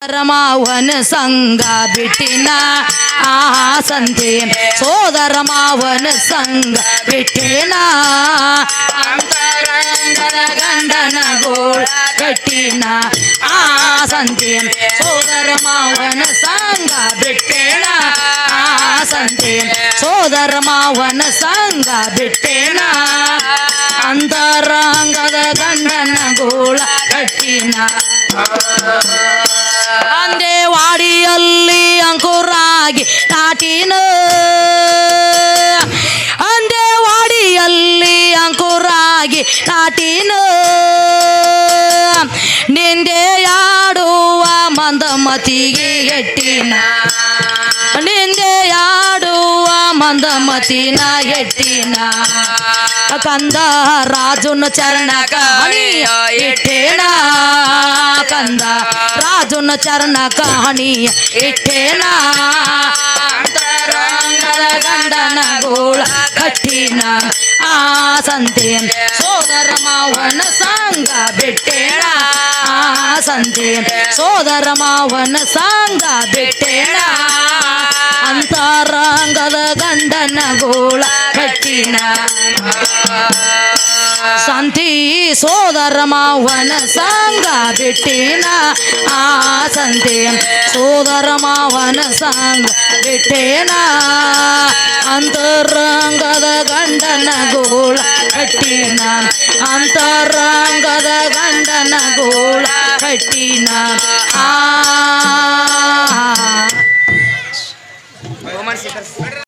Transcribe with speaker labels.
Speaker 1: ಮಾವನ ಸಂಗ ಬಿಟ್ಟಿನ ಸಂತೆ ಸೋದರ ಮಾವನ ಸಂಗ ಬಿಟ್ಟಿನ ಅಂತರಂಗದ ಗಂಡನ ಗೋಳ ಕಟ್ಟಿನ ಸಂತೆ ಸೋದರ ಮಾವನ ಸಂಗ ಬಿಟ್ಟಿನ ಸಂತೆ ಸೋದರ ಮಾವನ ಸಂಗ ಬಿಟ್ಟಿನ ಅಂತರಂಗದ ಗಂಡನ ಗೋಳ ಕಟ್ಟಿನ ಅಂದೇ ವಾಡಿಯಲ್ಲಿ ಅಂಕುರಾಗಿ ನಾಟಿನ ಅಂದೇ ವಾಡಿಯಲ್ಲಿ ಅಂಕುರಾಗಿ ನಾಟಿನ ನಿಂದೆಯಾಡುವ ಮಂದಮತಿಗೆ ಎಟ್ಟಿನ ನಿಂದೆಯಾಡುವ ಮಂದಮತಿನ ಎಟ್ಟಿನ ಕಂದ ರಾಜುನ ಚರಣಕ ಹಣಿಯ ಇಟ್ಟೇನ ಕಂದ ರಾಜುನ ಚರಣಕ ಹಣಿಯ ಇಟ್ಟೇನ ಅಂತರಂಗದ ಗಂಡನ ಗೋಳ ಕಟ್ಟಿನ ಸಂತೆ ಸೋದರ ಮಾವನ ಸಂಗ ಬಿಟ್ಟೇಣ ಸಂತೆ ಸೋದರ ಮಾವನ ಸಂಗ ಬಿಟ್ಟೇಣ ಅಂತರಂಗದ ಗಂಡನ ಗೋಳ ಕಟ್ಟಿನ ಸಂತಿ ಸೋದರ ಮಾವನ ಸಂಗ ಬಿಟ್ಟಿನ ಸಂತೆ ಸೋದರ ಮಾವನ ಸಂಗ ಬಿಟ್ಟೇನ ಅಂತರಂಗದ ಗಂಡನ ಗೋಳ ಕಟ್ಟಿನ ಅಂತರಂಗದ ಗಂಡನ ಗೋಳ ಕಟ್ಟಿನ